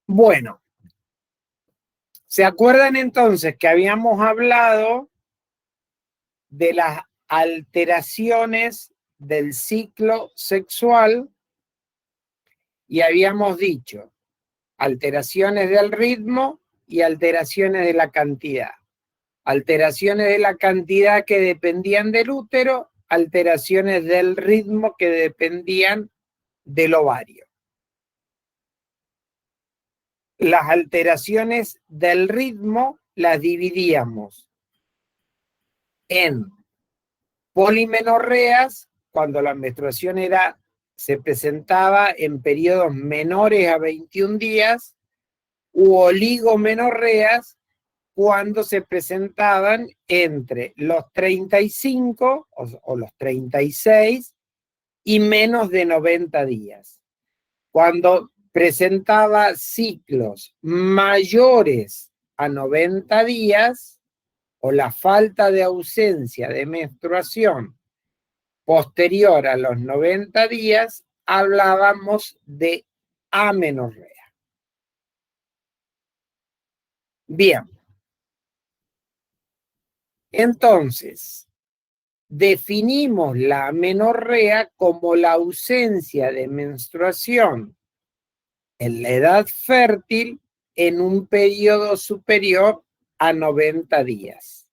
Bueno, ¿se acuerdan entonces que habíamos hablado de las alteraciones del ciclo sexual y habíamos dicho alteraciones del ritmo y alteraciones de la cantidad? Alteraciones de la cantidad que dependían del útero, alteraciones del ritmo que dependían del ovario. Las alteraciones del ritmo las dividíamos en polimenorreas, cuando la menstruación se presentaba en periodos menores a 21 días, u oligomenorreas, cuando se presentaban entre los 35 o los 36 y menos de 90 días. Cuando presentaba ciclos mayores a 90 días o la falta de ausencia de menstruación posterior a los 90 días, hablábamos de amenorrea. Bien. Entonces, definimos la amenorrea como la ausencia de menstruación en la edad fértil en un periodo superior a 90 días.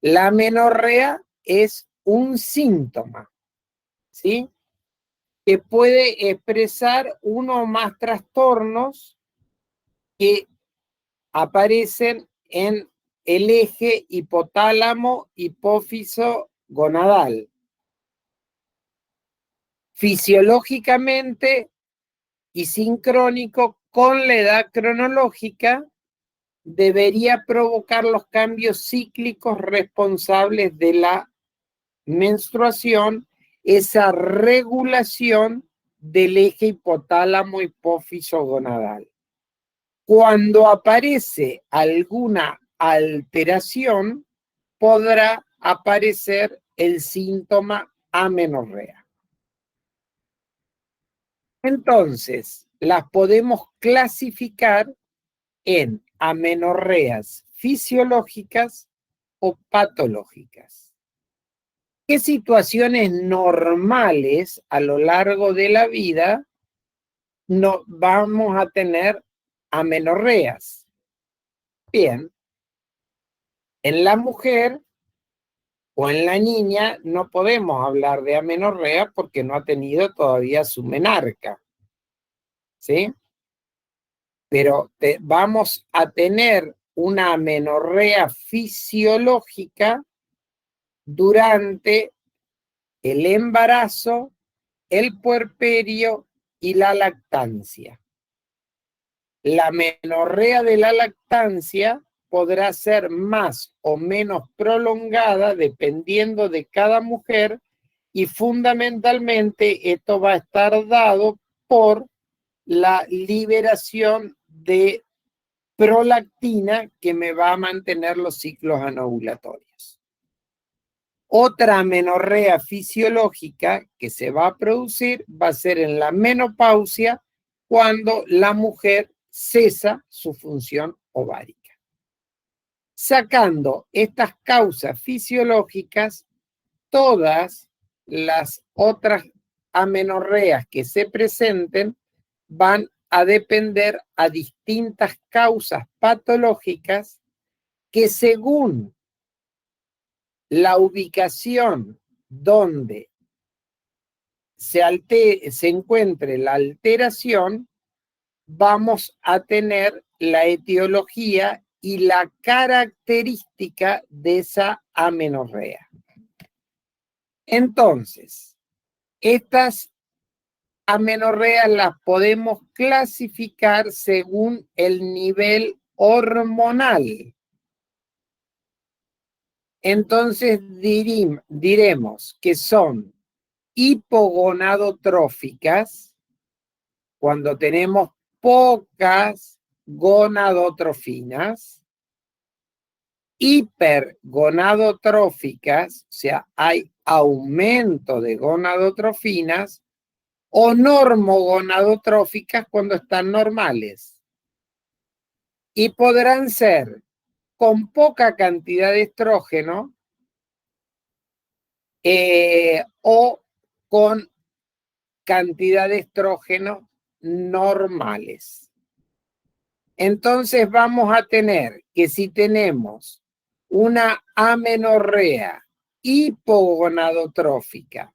La amenorrea es un síntoma, ¿sí?, que puede expresar uno o más trastornos que aparecen en el eje hipotálamo-hipófiso-gonadal. Fisiológicamente y sincrónico con la edad cronológica, debería provocar los cambios cíclicos responsables de la menstruación, esa regulación del eje hipotálamo-hipófiso-gonadal. Cuando aparece alguna alteración, podrá aparecer el síntoma amenorrea. Entonces, las podemos clasificar en amenorreas fisiológicas o patológicas. ¿Qué situaciones normales a lo largo de la vida no vamos a tener amenorreas? Bien, en la mujer o en la niña no podemos hablar de amenorrea porque no ha tenido todavía su menarca, ¿sí? Pero vamos a tener una amenorrea fisiológica durante el embarazo, el puerperio y la lactancia. La amenorrea de la lactancia podrá ser más o menos prolongada dependiendo de cada mujer y fundamentalmente esto va a estar dado por la liberación de prolactina que me va a mantener los ciclos anovulatorios. Otra amenorrea fisiológica que se va a producir va a ser en la menopausia, cuando la mujer cesa su función ovárica. Sacando estas causas fisiológicas, todas las otras amenorreas que se presenten van a depender a distintas causas patológicas que, según la ubicación donde se encuentre la alteración, vamos a tener la etiología y la característica de esa amenorrea. Entonces, estas amenorreas las podemos clasificar según el nivel hormonal. Entonces diremos que son hipogonadotróficas cuando tenemos pocas gonadotrofinas, hipergonadotróficas, o sea, hay aumento de gonadotrofinas, o normogonadotróficas cuando están normales. Y podrán ser con poca cantidad de estrógeno o con cantidad de estrógeno normales. Entonces vamos a tener que si tenemos una amenorrea hipogonadotrófica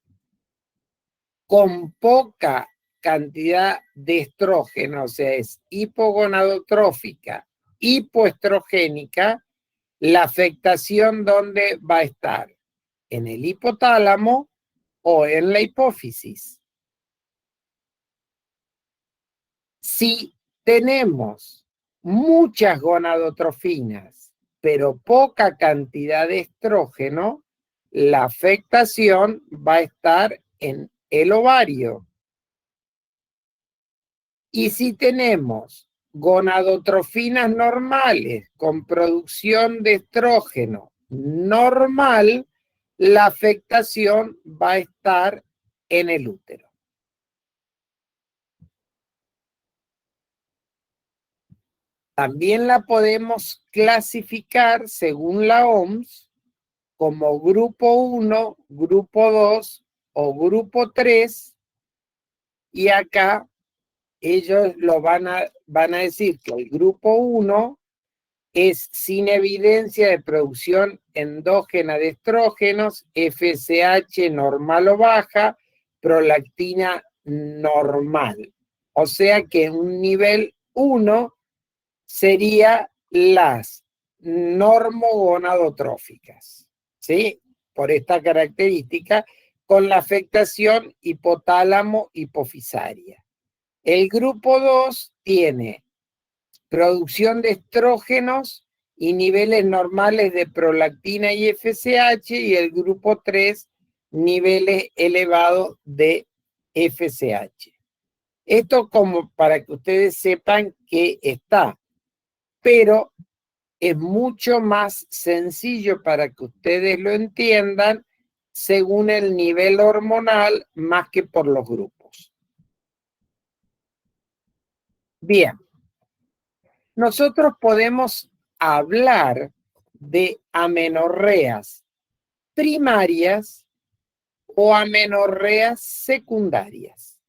con poca cantidad de estrógeno, o sea, es hipogonadotrófica, hipoestrogénica, la afectación ¿dónde va a estar? ¿En el hipotálamo o en la hipófisis? Si tenemos muchas gonadotrofinas, pero poca cantidad de estrógeno, la afectación va a estar en el ovario. Y si tenemos gonadotrofinas normales con producción de estrógeno normal, la afectación va a estar en el útero. También la podemos clasificar según la OMS como grupo 1, grupo 2 o grupo 3, y acá ellos lo van a decir que el grupo 1 es sin evidencia de producción endógena de estrógenos, FSH normal o baja, prolactina normal. O sea que un nivel 1 sería las normogonadotróficas, ¿sí? Por esta característica, con la afectación hipotálamo-hipofisaria. El grupo 2 tiene producción de estrógenos y niveles normales de prolactina y FSH, y el grupo 3, niveles elevados de FSH. Esto como para que ustedes sepan que está, pero es mucho más sencillo para que ustedes lo entiendan según el nivel hormonal más que por los grupos. Bien, nosotros podemos hablar de amenorreas primarias o amenorreas secundarias.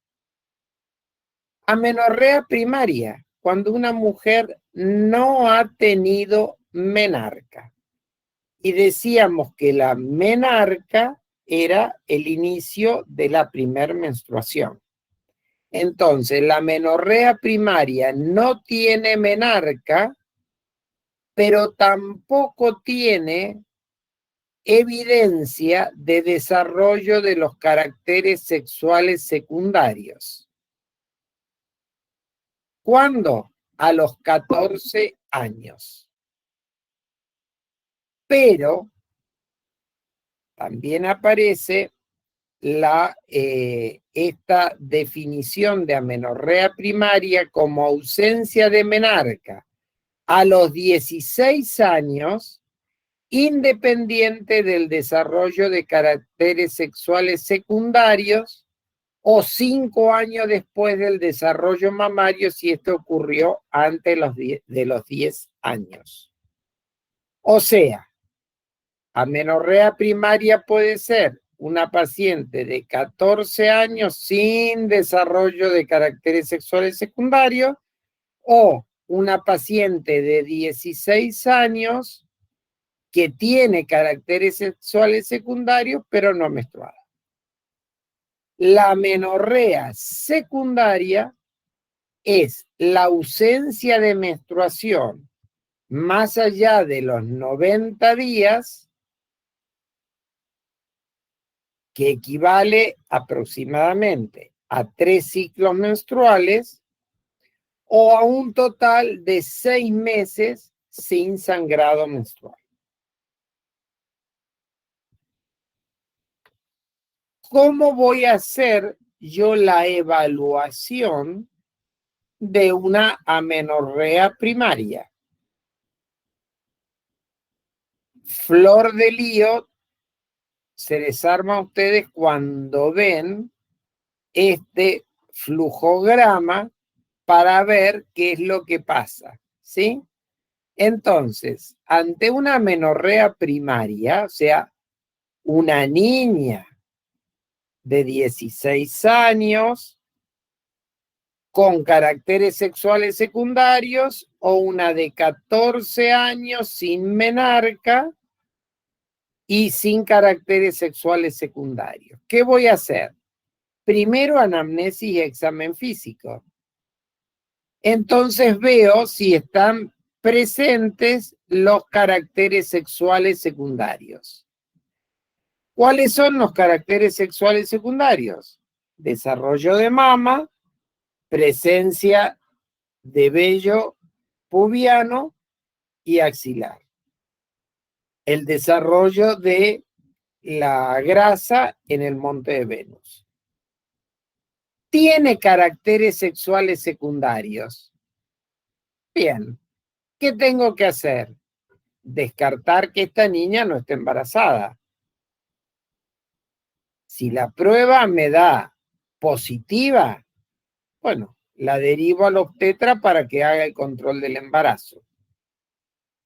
Amenorrea primaria, cuando una mujer no ha tenido menarca. Y decíamos que la menarca era el inicio de la primer menstruación. Entonces, la amenorrea primaria no tiene menarca, pero tampoco tiene evidencia de desarrollo de los caracteres sexuales secundarios. ¿Cuándo? A los 14 años. Pero también aparece esta definición de amenorrea primaria como ausencia de menarca a los 16 años, independiente del desarrollo de caracteres sexuales secundarios, o 5 años después del desarrollo mamario si esto ocurrió antes de los 10 años. O sea, amenorrea primaria puede ser una paciente de 14 años sin desarrollo de caracteres sexuales secundarios, o una paciente de 16 años que tiene caracteres sexuales secundarios pero no menstruada. La amenorrea secundaria es la ausencia de menstruación más allá de los 90 días, que equivale aproximadamente a 3 ciclos menstruales, o a un total de 6 meses sin sangrado menstrual. ¿Cómo voy a hacer yo la evaluación de una amenorrea primaria? Flor de lío se desarma a ustedes cuando ven este flujograma para ver qué es lo que pasa, ¿sí? Entonces, ante una amenorrea primaria, o sea, una niña de 16 años con caracteres sexuales secundarios o una de 14 años sin menarca y sin caracteres sexuales secundarios. ¿Qué voy a hacer? Primero, anamnesis y examen físico. Entonces veo si están presentes los caracteres sexuales secundarios. ¿Cuáles son los caracteres sexuales secundarios? Desarrollo de mama, presencia de vello pubiano y axilar. El desarrollo de la grasa en el monte de Venus. ¿Tiene caracteres sexuales secundarios? Bien, ¿qué tengo que hacer? Descartar que esta niña no esté embarazada. Si la prueba me da positiva, bueno, la derivo al obstetra para que haga el control del embarazo.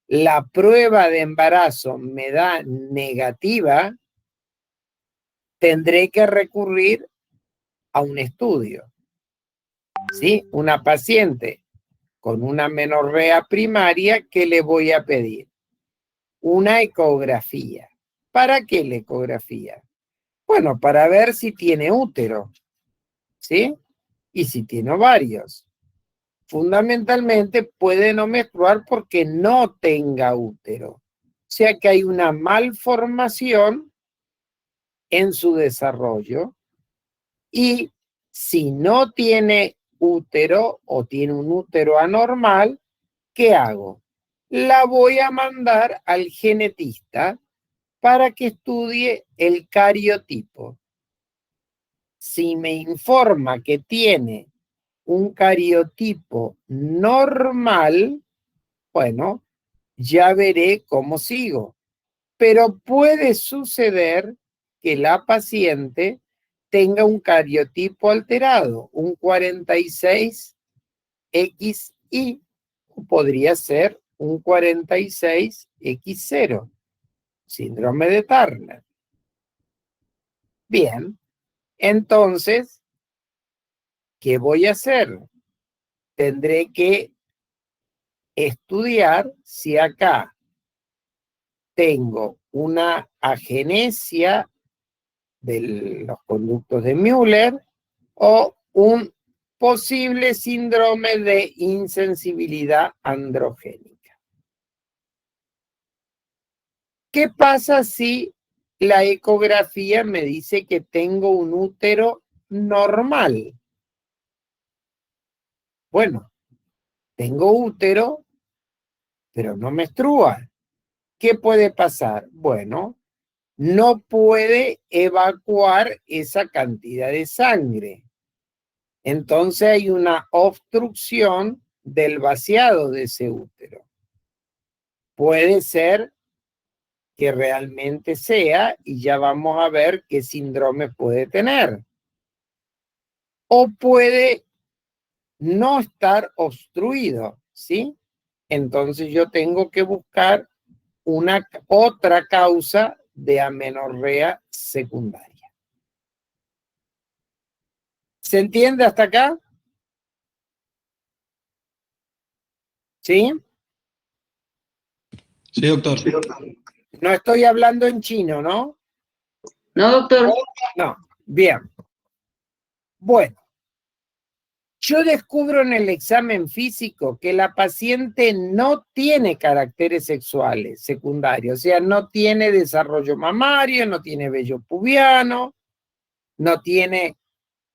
La prueba de embarazo me da negativa, tendré que recurrir a un estudio. ¿Sí? Una paciente con una menorrea primaria, ¿qué le voy a pedir? Una ecografía. ¿Para qué la ecografía? Bueno, para ver si tiene útero, ¿sí? Y si tiene ovarios. Fundamentalmente puede no menstruar porque no tenga útero. O sea que hay una malformación en su desarrollo y si no tiene útero o tiene un útero anormal, ¿qué hago? La voy a mandar al genetista para que estudie el cariotipo. Si me informa que tiene un cariotipo normal, bueno, ya veré cómo sigo. Pero puede suceder que la paciente tenga un cariotipo alterado, un 46XI, o podría ser un 46X0, síndrome de Turner. Bien, entonces, ¿qué voy a hacer? Tendré que estudiar si acá tengo una agenesia de los conductos de Müller o un posible síndrome de insensibilidad androgénica. ¿Qué pasa si la ecografía me dice que tengo un útero normal? Bueno, tengo útero, pero no menstrua. ¿Qué puede pasar? Bueno, no puede evacuar esa cantidad de sangre. Entonces hay una obstrucción del vaciado de ese útero. Puede ser que realmente sea, y ya vamos a ver qué síndrome puede tener. O puede no estar obstruido, ¿sí? Entonces yo tengo que buscar una otra causa de amenorrea secundaria. ¿Se entiende hasta acá? ¿Sí? Sí, doctor. No estoy hablando en chino, ¿no? No, doctor. No. Bien. Bueno, yo descubro en el examen físico que la paciente no tiene caracteres sexuales secundarios, o sea, no tiene desarrollo mamario, no tiene vello pubiano, no tiene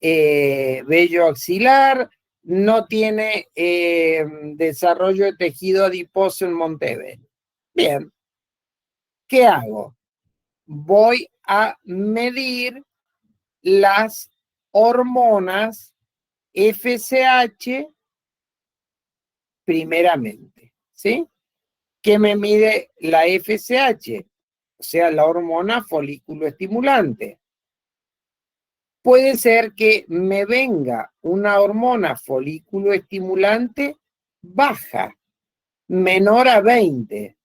vello axilar, no tiene desarrollo de tejido adiposo en Monteverde. Bien, ¿qué hago? Voy a medir las hormonas FSH primeramente, ¿sí? ¿Qué me mide la FSH? O sea, la hormona folículo estimulante. puede ser que me venga una hormona folículo estimulante baja, menor a 20.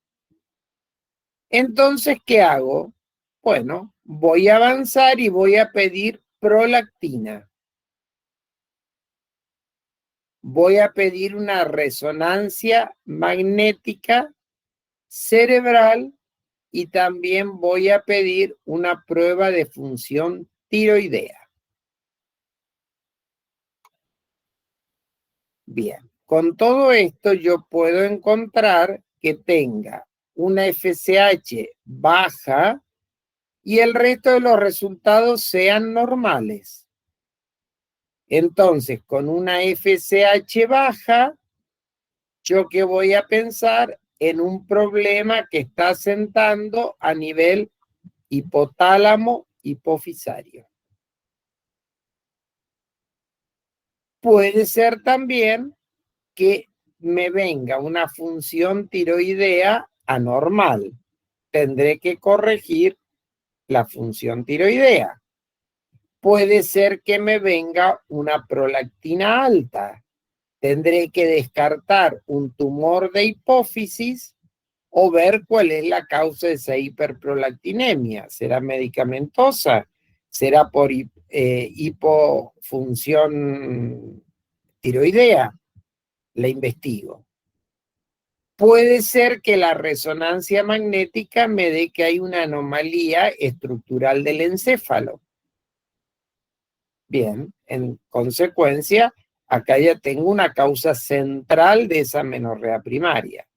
Entonces, ¿qué hago? Bueno, voy a avanzar y voy a pedir prolactina. Voy a pedir una resonancia magnética cerebral y también voy a pedir una prueba de función tiroidea. Bien, con todo esto yo puedo encontrar que tenga una FSH baja y el resto de los resultados sean normales. Entonces, con una FSH baja, ¿yo qué voy a pensar? En un problema que está sentando a nivel hipotálamo hipofisario. Puede ser también que me venga una función tiroidea anormal. Tendré que corregir la función tiroidea. Puede ser que me venga una prolactina alta. Tendré que descartar un tumor de hipófisis o ver cuál es la causa de esa hiperprolactinemia. ¿Será medicamentosa? ¿Será por hipofunción tiroidea? La investigo. Puede ser que la resonancia magnética me dé que hay una anomalía estructural del encéfalo. Bien, en consecuencia, acá ya tengo una causa central de esa menorrea primaria.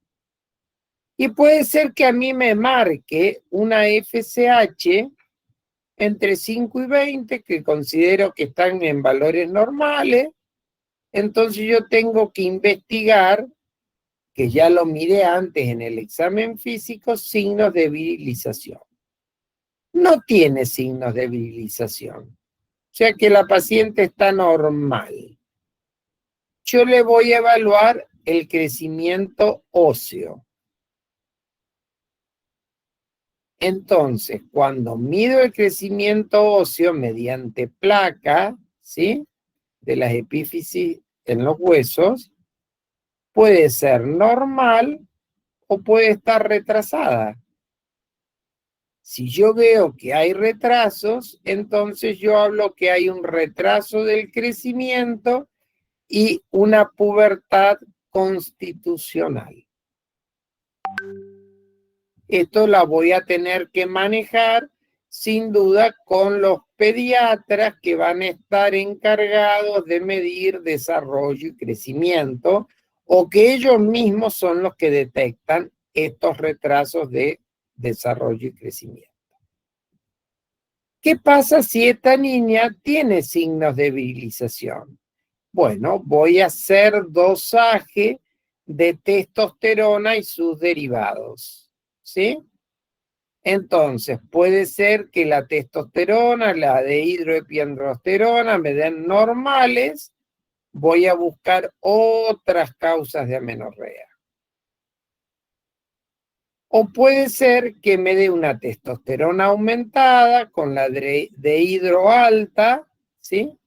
Y puede ser que a mí me marque una FSH entre 5 y 20, que considero que están en valores normales. Entonces yo tengo que investigar, que ya lo miré antes en el examen físico, signos de virilización. No tiene signos de virilización, o sea que la paciente está normal. Yo le voy a evaluar el crecimiento óseo. Entonces, cuando mido el crecimiento óseo mediante placa, ¿sí?, de las epífisis en los huesos, puede ser normal o puede estar retrasada. Si yo veo que hay retrasos, entonces yo hablo que hay un retraso del crecimiento y una pubertad constitucional. Esto la voy a tener que manejar sin duda con los pediatras que van a estar encargados de medir desarrollo y crecimiento, o que ellos mismos son los que detectan estos retrasos de desarrollo y crecimiento. ¿Qué pasa si esta niña tiene signos de virilización? Bueno, voy a hacer dosaje de testosterona y sus derivados, ¿sí? Entonces, puede ser que la testosterona, la dehidroepiandrosterona me den normales. Voy a buscar otras causas de amenorrea. O puede ser que me dé una testosterona aumentada con la dehidro alta, ¿sí?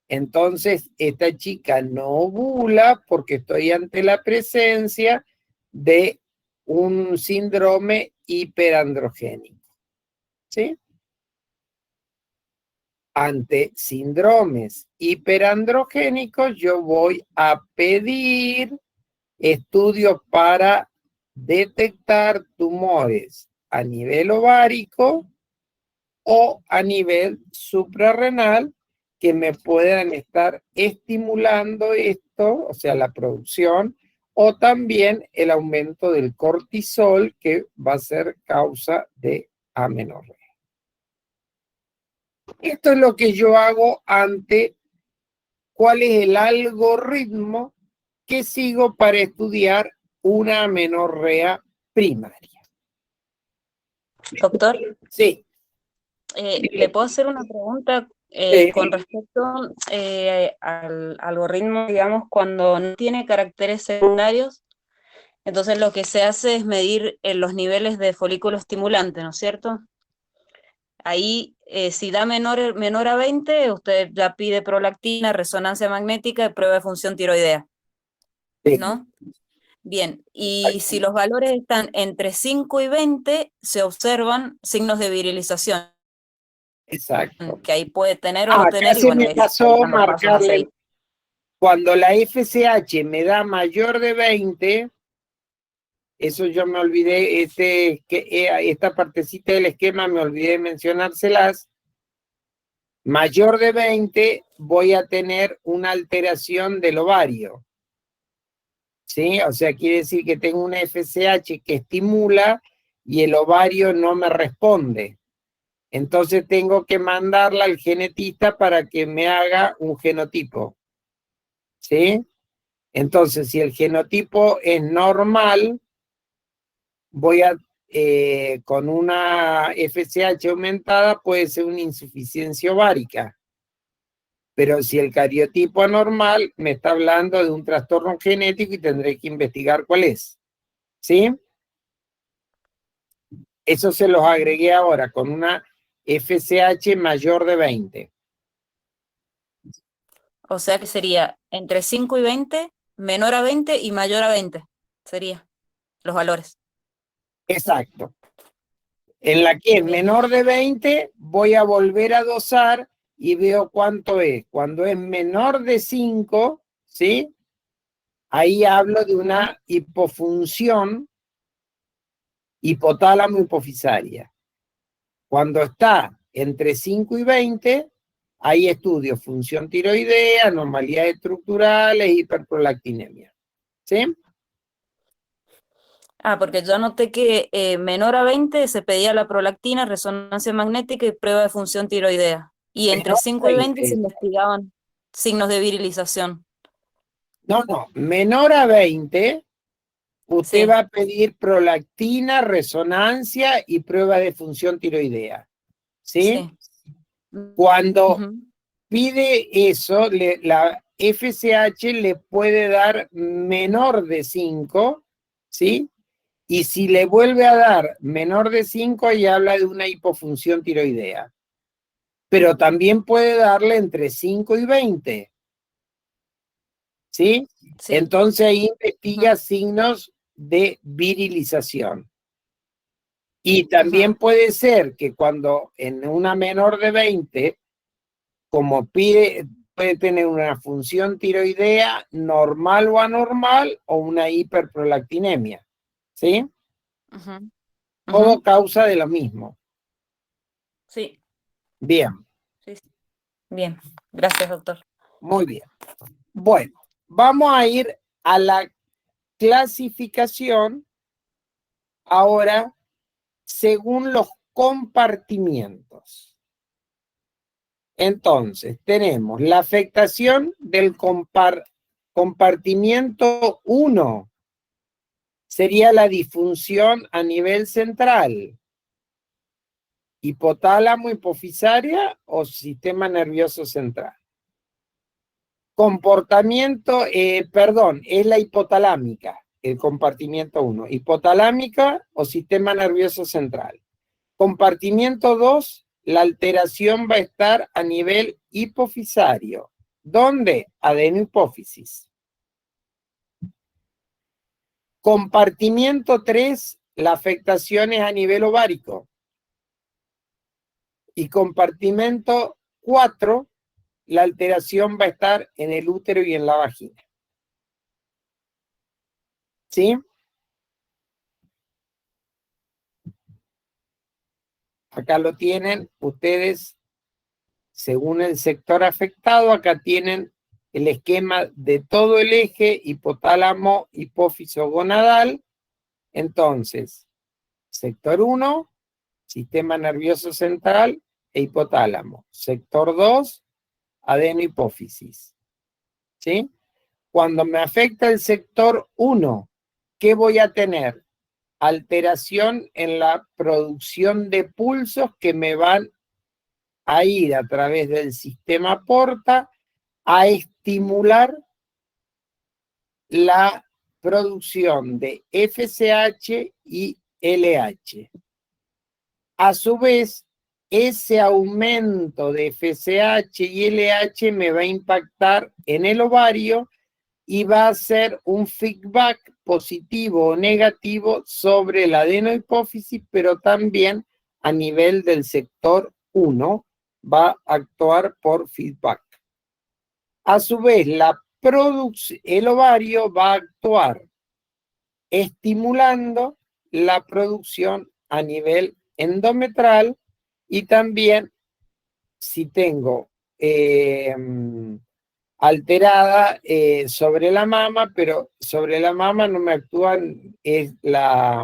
Entonces, esta chica no ovula porque estoy ante la presencia de un síndrome hiperandrogénico, ¿sí? Ante síndromes hiperandrogénicos, yo voy a pedir estudios para detectar tumores a nivel ovárico o a nivel suprarrenal que me puedan estar estimulando esto, o sea, la producción, o también el aumento del cortisol, que va a ser causa de amenorrea. Esto es lo que yo hago ante cuál es el algoritmo que sigo para estudiar una amenorrea primaria. Doctor, Sí. ¿le puedo hacer una pregunta con respecto al algoritmo, digamos, cuando no tiene caracteres secundarios? Entonces lo que se hace es medir los niveles de folículo estimulante, ¿no es cierto? Ahí si da menor a 20, usted ya pide prolactina, resonancia magnética y prueba de función tiroidea, Sí, ¿no? Bien, y si los valores están entre 5 y 20, se observan signos de virilización, exacto. que ahí puede tener o no Acá tener, y se bueno, me ahí está pasó dando pasos a marcarle, seguir. cuando la FSH me da mayor de 20, eso yo me olvidé, esta partecita del esquema me olvidé de mencionárselas. Mayor de 20 voy a tener una alteración del ovario, ¿sí? O sea, quiere decir que tengo una FSH que estimula y el ovario no me responde. Entonces tengo que mandarla al genetista para que me haga un genotipo, ¿sí? Entonces, si el genotipo es normal, voy a, con una FSH aumentada, puede ser una insuficiencia ovárica. Pero si el cariotipo anormal, me está hablando de un trastorno genético y tendré que investigar cuál es. ¿Sí? Eso se los agregué ahora con una FSH mayor de 20. O sea que sería entre 5 y 20, menor a 20 y mayor a 20, sería los valores. Exacto. En la que es Bien. menor de 20, voy a volver a dosar y veo cuánto es. Cuando es menor de 5, ¿sí? Ahí hablo de una hipofunción hipotálamo hipofisaria. Cuando está entre 5 y 20, hay estudios, función tiroidea, anormalidades estructurales, hiperprolactinemia. ¿Sí? Ah, porque yo noté que menor a 20 se pedía la prolactina, resonancia magnética y prueba de función tiroidea. Y entre Menor 5 a y 20 se 20. investigaban signos de virilización. No, menor a 20, usted Sí, va a pedir prolactina, resonancia y prueba de función tiroidea. ¿Sí? sí. Cuando Ujú, pide eso, la FSH le puede dar menor de 5, ¿sí? Y si le vuelve a dar menor de 5, ahí habla de una hipofunción tiroidea. Pero también puede darle entre 5 y 20, ¿sí? sí. Entonces ahí investiga Ujú, signos de virilización. Y ujú, también puede ser que cuando en una menor de 20, como pide, puede tener una función tiroidea normal o anormal o una hiperprolactinemia, ¿sí? ujú, ujú. Todo causa de lo mismo. Sí, Bien, sí, sí. Bien. Gracias, doctor. muy bien. Bueno, vamos a ir a la clasificación ahora según los compartimientos. Entonces, tenemos la afectación del compartimiento 1, sería la disfunción a nivel central, hipotálamo, hipofisaria o sistema nervioso central. Comportamiento, es la hipotalámica, el compartimiento 1, hipotalámica o sistema nervioso central. Compartimiento 2, la alteración va a estar a nivel hipofisario. ¿Dónde? Adenohipófisis. Compartimiento 3, la afectación es a nivel ovárico. Y compartimento 4, la alteración va a estar en el útero y en la vagina. ¿Sí? Acá lo tienen ustedes, según el sector afectado, acá tienen el esquema de todo el eje hipotálamo, hipófiso, gonadal. Entonces, sector 1, sistema nervioso central e hipotálamo. Sector 2, adenohipófisis. ¿Sí? Cuando me afecta el sector 1, ¿qué voy a tener? Alteración en la producción de pulsos que me van a ir a través del sistema porta a estimular la producción de FSH y LH. A su vez, ese aumento de FSH y LH me va a impactar en el ovario y va a ser un feedback positivo o negativo sobre la adenohipófisis, pero también a nivel del sector 1 va a actuar por feedback. A su vez, el ovario va a actuar estimulando la producción a nivel endometrial y también si tengo alterada sobre la mama, pero sobre la mama no me actúan, es la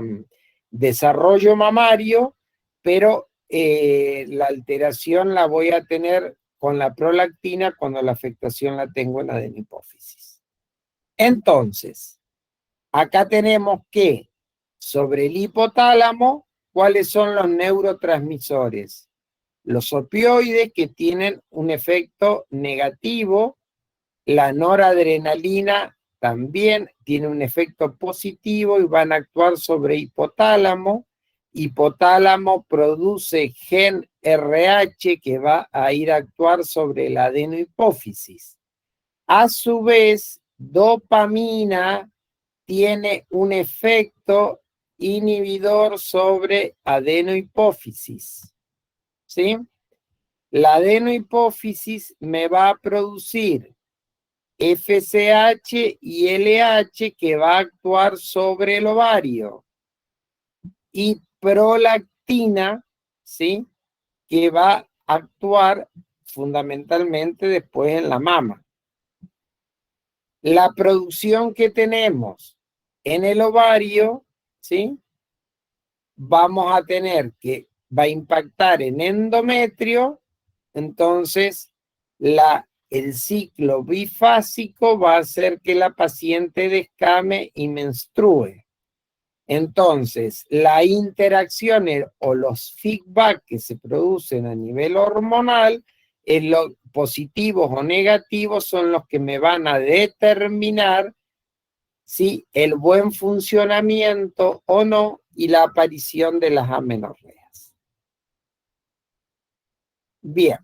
desarrollo mamario, pero la alteración la voy a tener con la prolactina cuando la afectación la tengo en la adenohipófisis. Entonces, acá tenemos que sobre el hipotálamo, ¿cuáles son los neurotransmisores? Los opioides que tienen un efecto negativo. La noradrenalina también tiene un efecto positivo y van a actuar sobre hipotálamo. Hipotálamo produce gen RH que va a ir a actuar sobre la adenohipófisis. A su vez, dopamina tiene un efecto inhibidor sobre adenohipófisis. ¿Sí? La adenohipófisis me va a producir FSH y LH que va a actuar sobre el ovario y prolactina, ¿sí? Que va a actuar fundamentalmente después en la mama. La producción que tenemos en el ovario, ¿sí? Vamos a tener que va a impactar en endometrio, entonces el ciclo bifásico va a hacer que la paciente descame y menstrue. Entonces, la interacción o los feedback que se producen a nivel hormonal, los positivos o negativos son los que me van a determinar si el buen funcionamiento o no y la aparición de las amenorreas. Bien.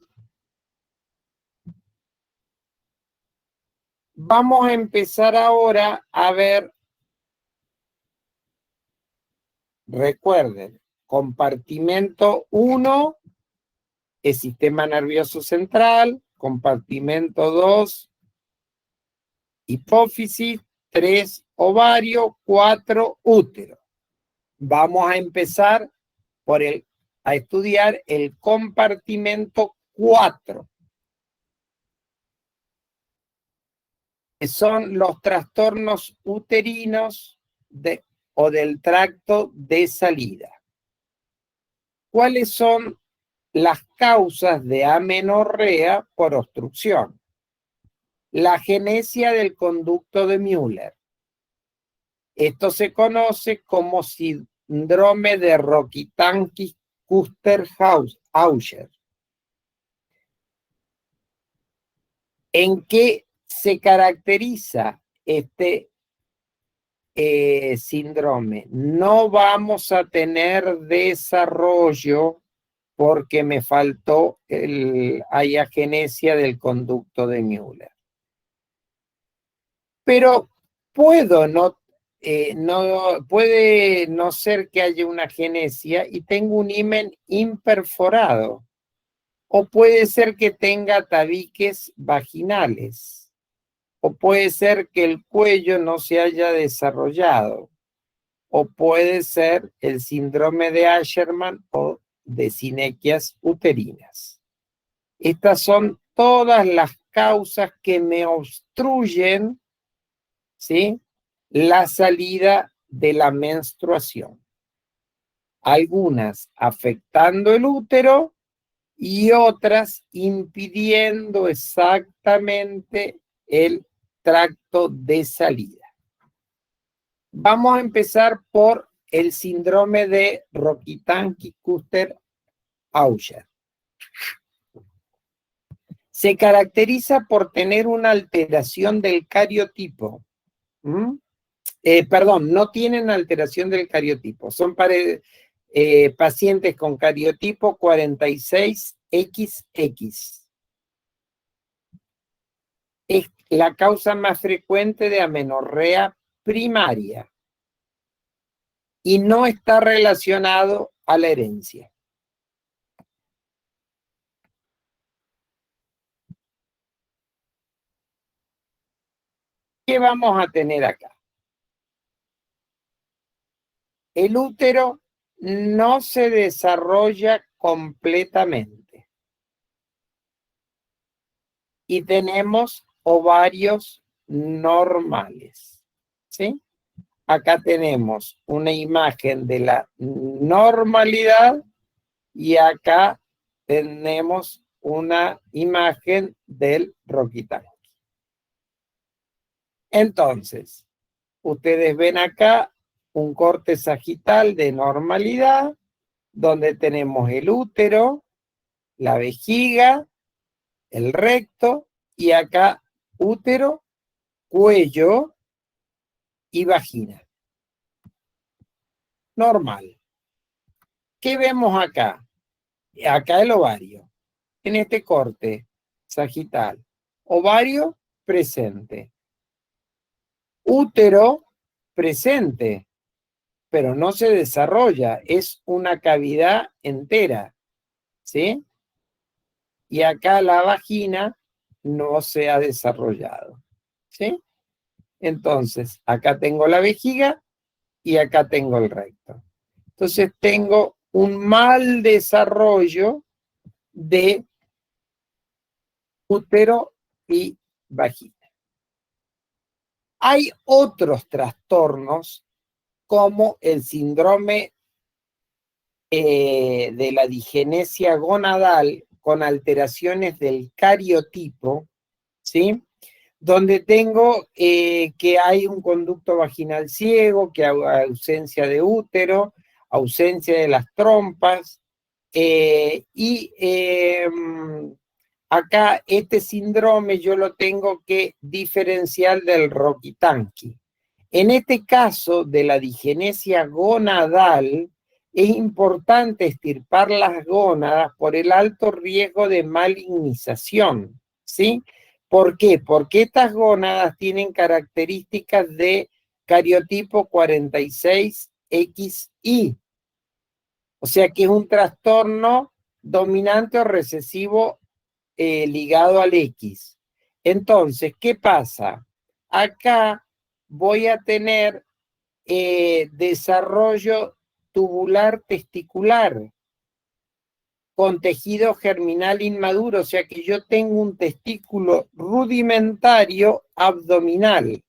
Vamos a empezar ahora a ver, recuerden, compartimento 1, el sistema nervioso central, compartimento 2, hipófisis, 3, ovario, 4, útero. Vamos a empezar a estudiar el compartimento 4. Que son los trastornos uterinos o del tracto de salida. ¿Cuáles son las causas de amenorrea por obstrucción? La agenesia del conducto de Müller. Esto se conoce como síndrome de Rokitansky-Kuster-Usher. ¿En qué se caracteriza este síndrome? No vamos a tener desarrollo porque me faltó hay agenesia del conducto de Müller. Pero puede no ser que haya una agenesia y tengo un himen imperforado. O puede ser que tenga tabiques vaginales. O puede ser que el cuello no se haya desarrollado. O puede ser el síndrome de Asherman o de sinequias uterinas. Estas son todas las causas que me obstruyen, ¿sí?, la salida de la menstruación. Algunas afectando el útero y otras impidiendo exactamente el tracto de salida. Vamos a empezar por el síndrome de Rokitansky-Kuster-Usher. Se caracteriza por tener una alteración del cariotipo. No tienen alteración del cariotipo. Son pacientes con cariotipo 46XX. Es la causa más frecuente de amenorrea primaria y no está relacionado a la herencia. ¿Qué vamos a tener acá? El útero no se desarrolla completamente y tenemos ovarios normales, ¿sí? Acá tenemos una imagen de la normalidad y acá tenemos una imagen del Rokitansky. Entonces, ustedes ven acá un corte sagital de normalidad, donde tenemos el útero, la vejiga, el recto, y acá útero, cuello y vagina. Normal. ¿Qué vemos acá? Acá el ovario. En este corte sagital. Ovario presente. Útero presente, pero no se desarrolla, es una cavidad entera, ¿sí? Y acá la vagina no se ha desarrollado, ¿sí? Entonces, acá tengo la vejiga y acá tengo el recto. Entonces, tengo un mal desarrollo de útero y vagina. Hay otros trastornos como el síndrome de la digenesia gonadal con alteraciones del cariotipo, ¿sí? Donde tengo que hay un conducto vaginal ciego, que hay ausencia de útero, ausencia de las trompas, acá este síndrome yo lo tengo que diferenciar del Rokitansky. En este caso de la digenesia gonadal, es importante extirpar las gónadas por el alto riesgo de malignización, ¿sí? ¿Por qué? Porque estas gónadas tienen características de cariotipo 46XI, o sea que es un trastorno dominante o recesivo ligado al X. Entonces, ¿qué pasa? Acá voy a tener desarrollo tubular testicular con tejido germinal inmaduro, o sea que yo tengo un testículo rudimentario abdominal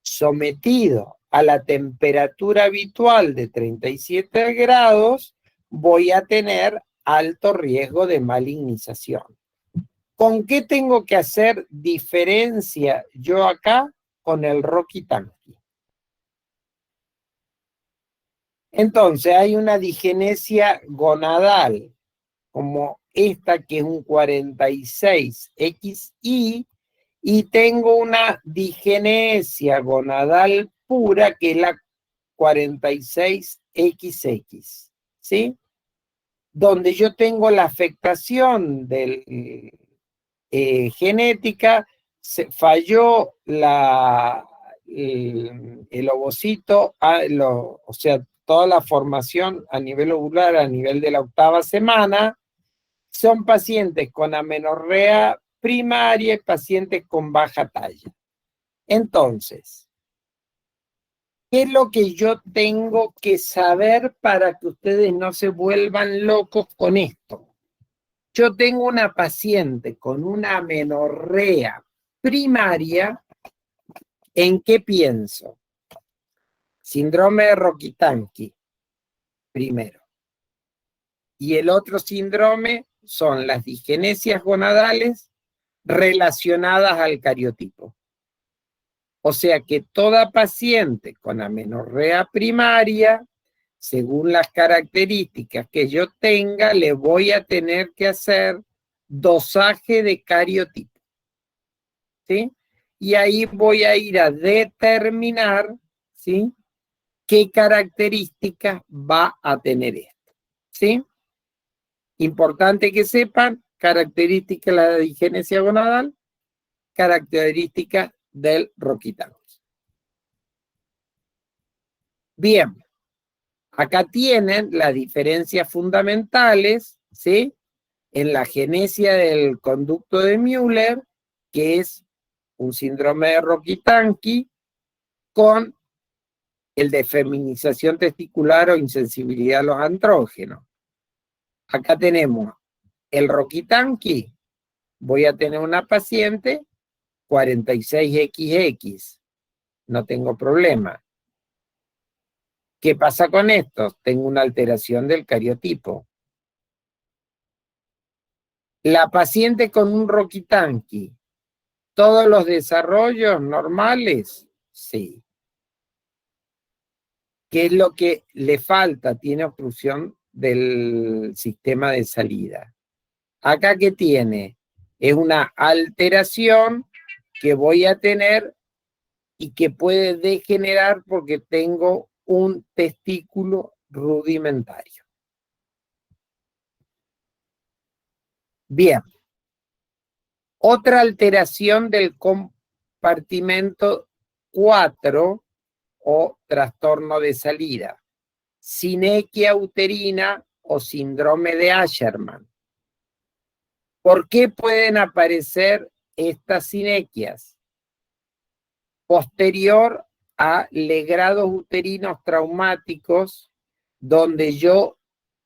sometido a la temperatura habitual de 37 grados, voy a tener alto riesgo de malignización. ¿Con qué tengo que hacer diferencia yo acá con el Rokitansky? Entonces hay una digenesia gonadal, como esta que es un 46XI, y tengo una digenesia gonadal pura que es la 46XX, ¿sí? Donde yo tengo la afectación del genética, se falló el ovocito, o sea, toda la formación a nivel ovular, a nivel de la 8ª semana. Son pacientes con amenorrea primaria y pacientes con baja talla. Entonces, ¿qué es lo que yo tengo que saber para que ustedes no se vuelvan locos con esto? Yo tengo una paciente con una amenorrea primaria, ¿en qué pienso? Síndrome de Rokitansky, primero. Y el otro síndrome son las digenesias gonadales relacionadas al cariotipo. O sea que toda paciente con amenorrea primaria, según las características que yo tenga, le voy a tener que hacer dosaje de cariotipo, ¿sí? Y ahí voy a ir a determinar, ¿sí?, ¿qué características va a tener esto? ¿Sí? Importante que sepan características de la digenesia gonadal, características del Rokitansky. Bien, acá tienen las diferencias fundamentales, ¿sí? En la genesia del conducto de Müller, que es un síndrome de Rokitansky, con el de feminización testicular o insensibilidad a los andrógenos. Acá tenemos el Rokitansky. Voy a tener una paciente 46XX. No tengo problema. ¿Qué pasa con esto? Tengo una alteración del cariotipo. La paciente con un Rokitansky, ¿todos los desarrollos normales? Sí. ¿Qué es lo que le falta? Tiene obstrucción del sistema de salida. Acá, ¿qué tiene? Es una alteración que voy a tener y que puede degenerar porque tengo un testículo rudimentario. Bien. Otra alteración del compartimento 4 o trastorno de salida. Sinequia uterina o síndrome de Asherman. ¿Por qué pueden aparecer estas sinequias? Posterior a legrados uterinos traumáticos donde yo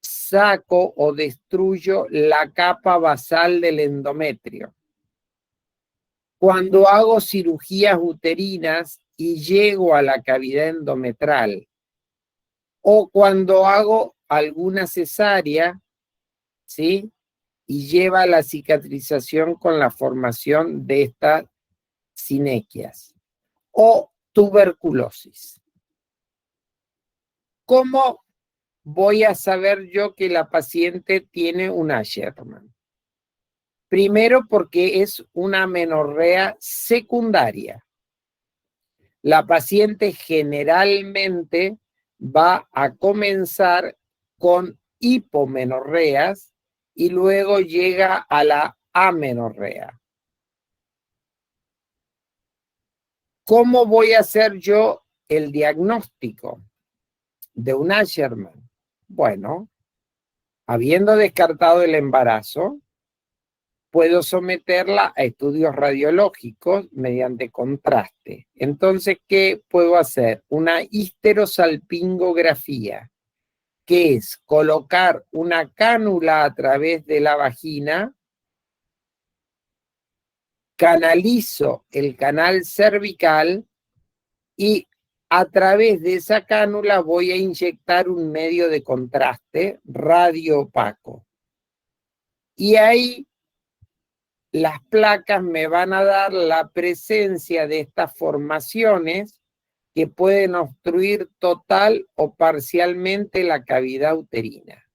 saco o destruyo la capa basal del endometrio. Cuando hago cirugías uterinas y llego a la cavidad endometral, o cuando hago alguna cesárea, ¿sí? Y lleva a la cicatrización con la formación de estas sinequias, o tuberculosis. ¿Cómo voy a saber yo que la paciente tiene un Asherman? Primero, porque es una amenorrea secundaria. La paciente generalmente va a comenzar con hipomenorreas y luego llega a la amenorrea. ¿Cómo voy a hacer yo el diagnóstico de un Asherman? Bueno, habiendo descartado el embarazo, puedo someterla a estudios radiológicos mediante contraste. Entonces, ¿qué puedo hacer? Una histerosalpingografía, que es colocar una cánula a través de la vagina, canalizo el canal cervical y a través de esa cánula voy a inyectar un medio de contraste radioopaco. Y ahí las placas me van a dar la presencia de estas formaciones que pueden obstruir total o parcialmente la cavidad uterina.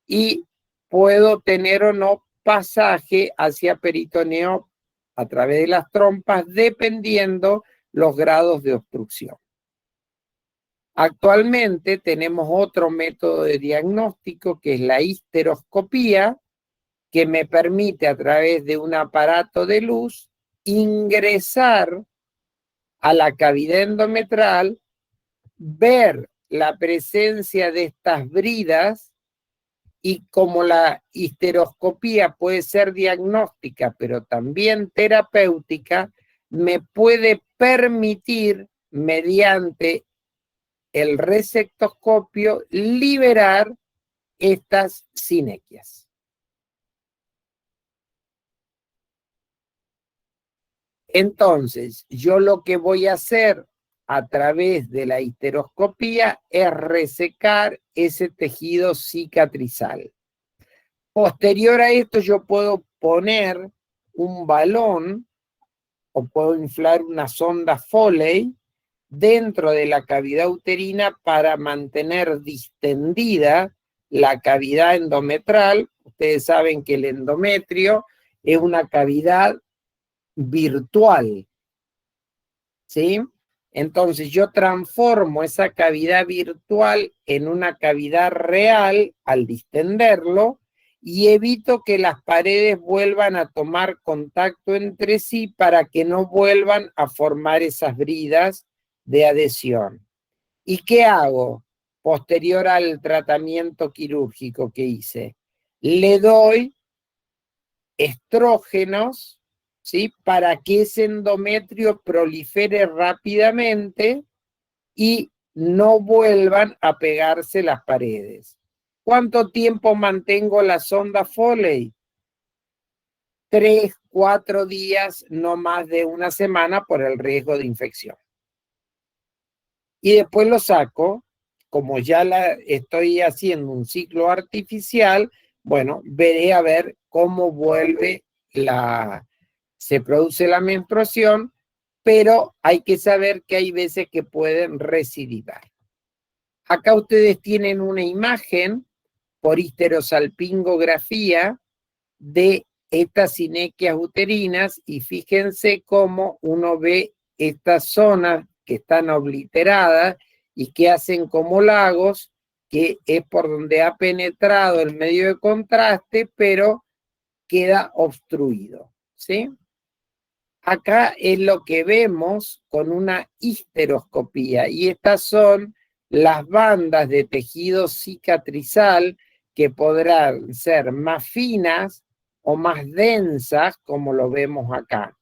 Y puedo tener o no pasaje hacia peritoneo a través de las trompas, dependiendo los grados de obstrucción. Actualmente tenemos otro método de diagnóstico que es la histeroscopía, que me permite a través de un aparato de luz ingresar a la cavidad endometrial, ver la presencia de estas bridas y como la histeroscopía puede ser diagnóstica pero también terapéutica, me puede permitir mediante el resectoscopio liberar estas sinequias. Entonces, yo lo que voy a hacer a través de la histeroscopía es resecar ese tejido cicatrizal. Posterior a esto, yo puedo poner un balón o puedo inflar una sonda Foley dentro de la cavidad uterina para mantener distendida la cavidad endometrial. Ustedes saben que el endometrio es una cavidad virtual, ¿sí? Entonces yo transformo esa cavidad virtual en una cavidad real al distenderlo y evito que las paredes vuelvan a tomar contacto entre sí para que no vuelvan a formar esas bridas de adhesión. ¿Y qué hago posterior al tratamiento quirúrgico que hice? Le doy estrógenos, ¿sí? Para que ese endometrio prolifere rápidamente y no vuelvan a pegarse las paredes. ¿Cuánto tiempo mantengo la sonda Foley? 3, 4 días, no más de una semana por el riesgo de infección. Y después lo saco, como ya estoy haciendo un ciclo artificial, bueno, veré a ver cómo vuelve se produce la menstruación, pero hay que saber que hay veces que pueden recidivar. Acá ustedes tienen una imagen por histerosalpingografía de estas sinequias uterinas y fíjense cómo uno ve estas zonas que están obliteradas y que hacen como lagos, que es por donde ha penetrado el medio de contraste, pero queda obstruido, ¿sí? Acá es lo que vemos con una histeroscopía y estas son las bandas de tejido cicatrizal que podrán ser más finas o más densas, como lo vemos acá.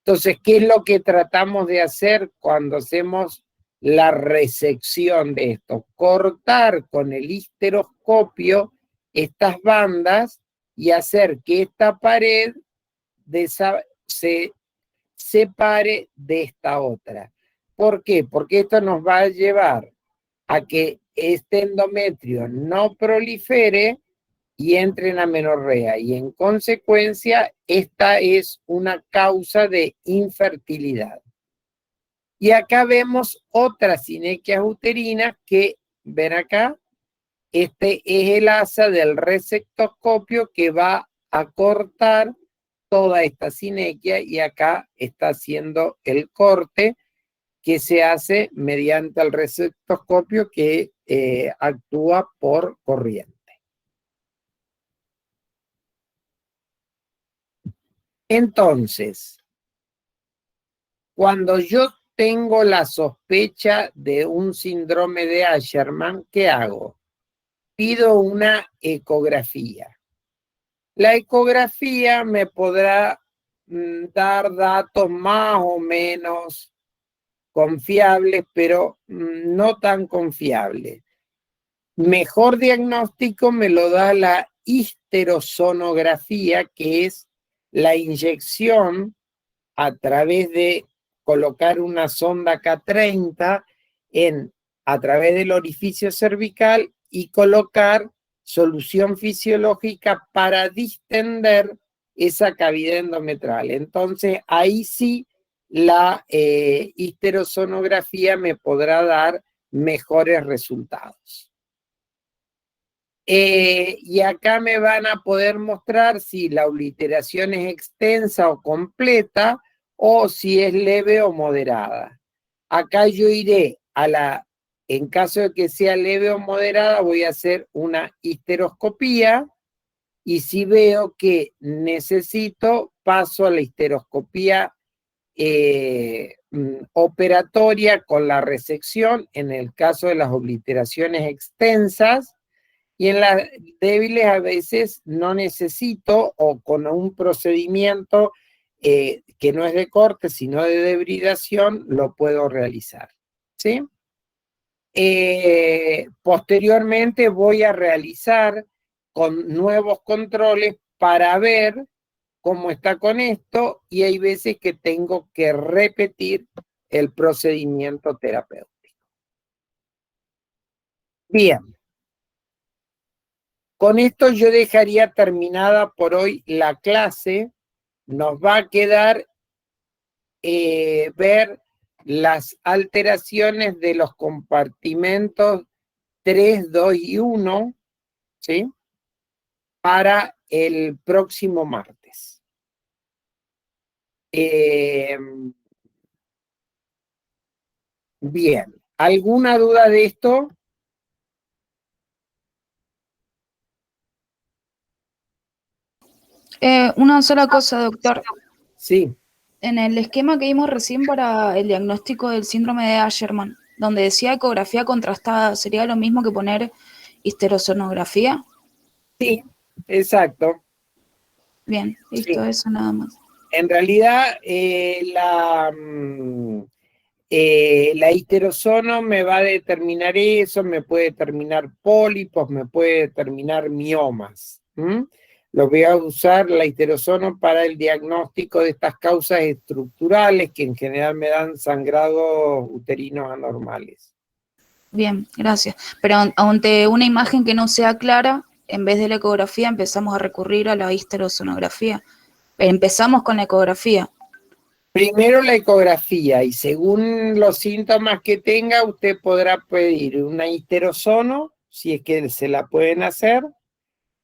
Entonces, ¿qué es lo que tratamos de hacer cuando hacemos la resección de esto? Cortar con el histeroscopio estas bandas y hacer que esta pared se separe de esta otra. ¿Por qué? Porque esto nos va a llevar a que este endometrio no prolifere y entre en amenorrea. Y en consecuencia, esta es una causa de infertilidad. Y acá vemos otras sinequias uterinas que, ven acá, este es el asa del resectoscopio que va a cortar toda esta sinequia y acá está haciendo el corte que se hace mediante el resectoscopio que actúa por corriente. Entonces, cuando yo tengo la sospecha de un síndrome de Asherman, ¿qué hago? Pido una ecografía. La ecografía me podrá dar datos más o menos confiables, pero no tan confiables. Mejor diagnóstico me lo da la histerosonografía, que es la inyección a través de colocar una sonda K30 a través del orificio cervical y colocar solución fisiológica para distender esa cavidad endometrial. Entonces, ahí sí la histerosonografía me podrá dar mejores resultados. Y acá me van a poder mostrar si la obliteración es extensa o completa o si es leve o moderada. Acá yo iré en caso de que sea leve o moderada, voy a hacer una histeroscopía y si veo que necesito, paso a la histeroscopía operatoria con la resección en el caso de las obliteraciones extensas. Y en las débiles a veces no necesito o con un procedimiento que no es de corte, sino de debridación, lo puedo realizar. ¿Sí? Posteriormente voy a realizar con nuevos controles para ver cómo está con esto y hay veces que tengo que repetir el procedimiento terapéutico. Bien. Con esto yo dejaría terminada por hoy la clase. Nos va a quedar ver las alteraciones de los compartimentos 3, 2 y 1, ¿sí? Para el próximo martes. Bien. ¿Alguna duda de esto? Una sola cosa, doctor. Sí. En el esquema que vimos recién para el diagnóstico del síndrome de Asherman, donde decía ecografía contrastada, ¿sería lo mismo que poner histerosonografía? Sí, exacto. Bien, listo, Sí. eso nada más. En realidad, la histerosono me va a determinar eso, me puede determinar pólipos, me puede determinar miomas. Lo voy a usar la histerosono para el diagnóstico de estas causas estructurales que en general me dan sangrados uterinos anormales. Bien, gracias. Pero ante una imagen que no sea clara, en vez de la ecografía empezamos a recurrir a la histerosonografía. Empezamos con la ecografía. Primero la ecografía y según los síntomas que tenga, usted podrá pedir una histerosono, si es que se la pueden hacer.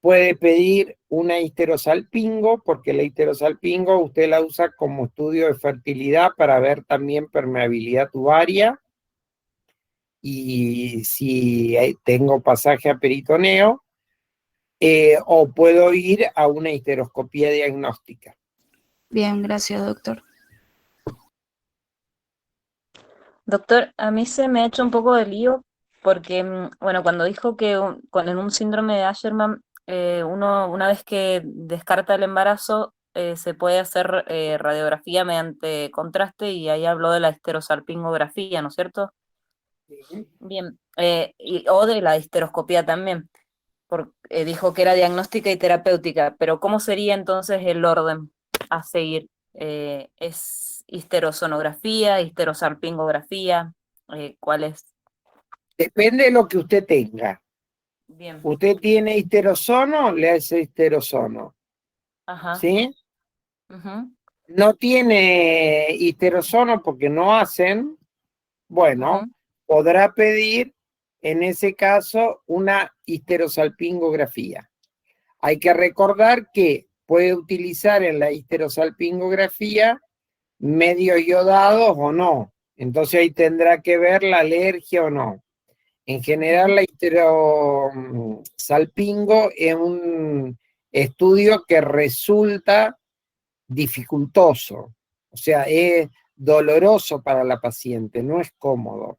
Puede pedir una histerosalpingo, porque la histerosalpingo usted la usa como estudio de fertilidad para ver también permeabilidad tubaria. Y si tengo pasaje a peritoneo, o puedo ir a una histeroscopía diagnóstica. Bien, gracias, doctor. Doctor, a mí se me ha hecho un poco de lío porque, bueno, cuando dijo que en un síndrome de Asherman, uno una vez que descarta el embarazo, se puede hacer radiografía mediante contraste y ahí habló de la histerosalpingografía, ¿no es cierto? Sí. Bien, o de la histeroscopía también, dijo que era diagnóstica y terapéutica, pero ¿cómo sería entonces el orden a seguir? ¿Es histerosonografía, histerosalpingografía? ¿Cuál es? Depende de lo que usted tenga. Bien, Usted tiene histerosono, le hace histerosono. ajá, ¿Sí? ujú, No tiene histerosono porque no hacen, bueno, ujú, podrá pedir en ese caso una histerosalpingografía. Hay que recordar que puede utilizar en la histerosalpingografía medios yodados o no. Entonces ahí tendrá que ver la alergia o no. En general, ujú, la histerosalpingo es un estudio que resulta dificultoso, o sea, es doloroso para la paciente, no es cómodo.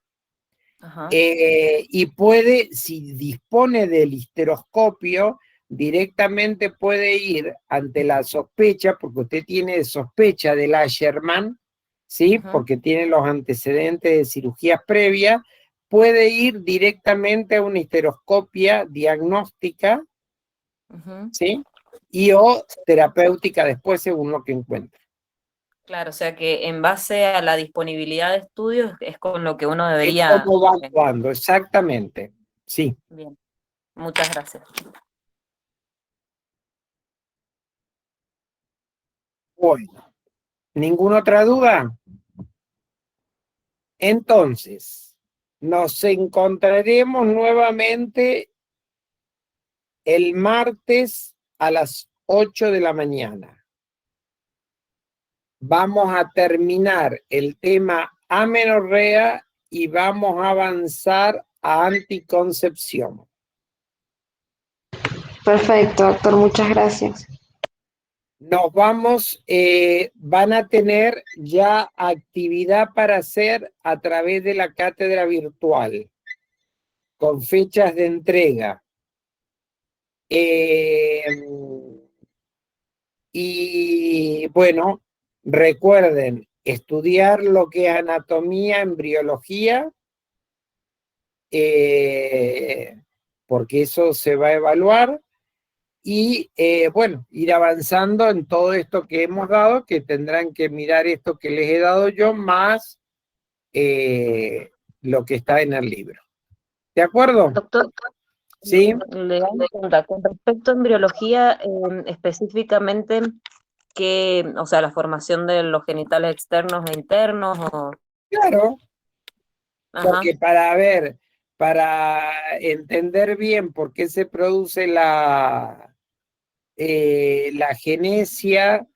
ajá, Y puede, si dispone del histeroscopio, directamente puede ir ante la sospecha, porque usted tiene sospecha del Asherman, ¿sí? ujú, Porque tiene los antecedentes de cirugías previas, puede ir directamente a una histeroscopia diagnóstica, ujú. ¿sí? Y o terapéutica después según lo que encuentre. Claro, o sea que en base a la disponibilidad de estudios es con lo que uno Es debería. cómo va actuando, exactamente. Sí. Bien, muchas gracias. Bueno, ¿ninguna otra duda? Entonces, nos encontraremos nuevamente el martes a las 8 de la mañana. Vamos a terminar el tema amenorrea y vamos a avanzar a anticoncepción. Perfecto, doctor, muchas gracias. Nos vamos, van a tener ya actividad para hacer a través de la cátedra virtual, con fechas de entrega. Y bueno, recuerden estudiar lo que es anatomía, embriología, porque eso se va a evaluar. Y bueno, ir avanzando en todo esto que hemos dado, que tendrán que mirar esto que les he dado yo, más lo que está en el libro. ¿De acuerdo? Doctor, Sí. le hago una pregunta. Con respecto a embriología, específicamente, o sea, la formación de los genitales externos e internos, Claro, ajá, porque para entender bien por qué se produce la genesia,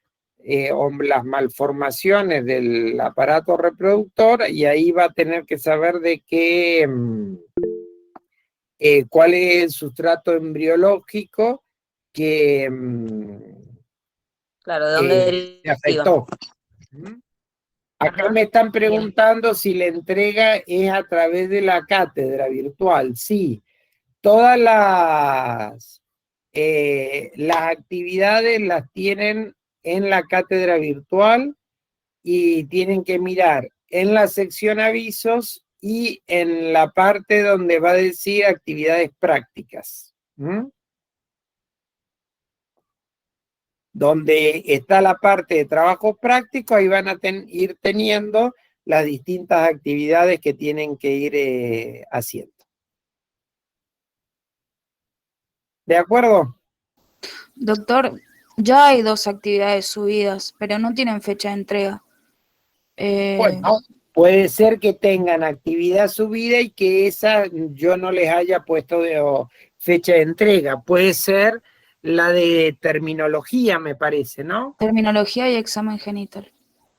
o las malformaciones del aparato reproductor, y ahí va a tener que saber de qué, cuál es el sustrato embriológico que Claro, ¿de dónde se deriva? afectó. ¿Mm? Acá Ajá. me están preguntando si la entrega es a través de la cátedra virtual. Sí, todas las actividades las tienen en la cátedra virtual y tienen que mirar en la sección avisos y en la parte donde va a decir actividades prácticas. ¿Mm? Donde está la parte de trabajo práctico, ahí van a ir teniendo las distintas actividades que tienen que ir haciendo. ¿De acuerdo? Doctor, ya hay 2 actividades subidas, pero no tienen fecha de entrega. Bueno, puede ser que tengan actividad subida y que esa yo no les haya puesto fecha de entrega. Puede ser la de terminología, me parece, ¿no? Terminología y examen genital.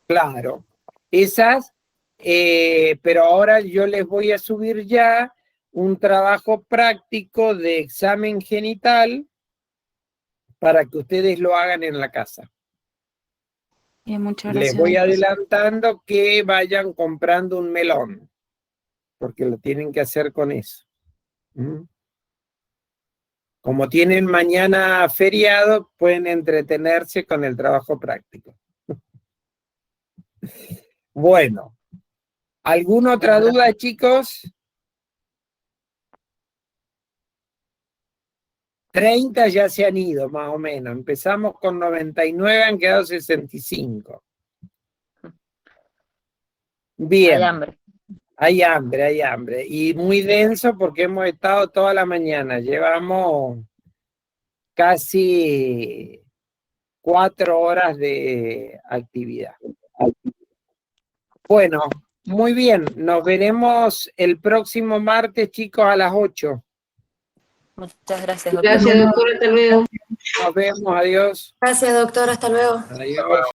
Claro. Esas, pero ahora yo les voy a subir ya un trabajo práctico de examen genital para que ustedes lo hagan en la casa. Bien, muchas Les gracias. voy doctor. adelantando que vayan comprando un melón, porque lo tienen que hacer con eso. ¿Mm? Como tienen mañana feriado, pueden entretenerse con el trabajo práctico. Bueno, ¿alguna otra duda, chicos? 30 ya se han ido, más o menos. Empezamos con 99, han quedado 65. Bien. Hay hambre. Hay hambre, hay hambre. Y muy denso porque hemos estado toda la mañana. Llevamos casi 4 horas de actividad. Bueno, muy bien. Nos veremos el próximo martes, chicos, a las 8. Muchas gracias, doctor. Gracias, doctor. Hasta luego. Nos vemos. Adiós. Gracias, doctor. Hasta luego. Adiós.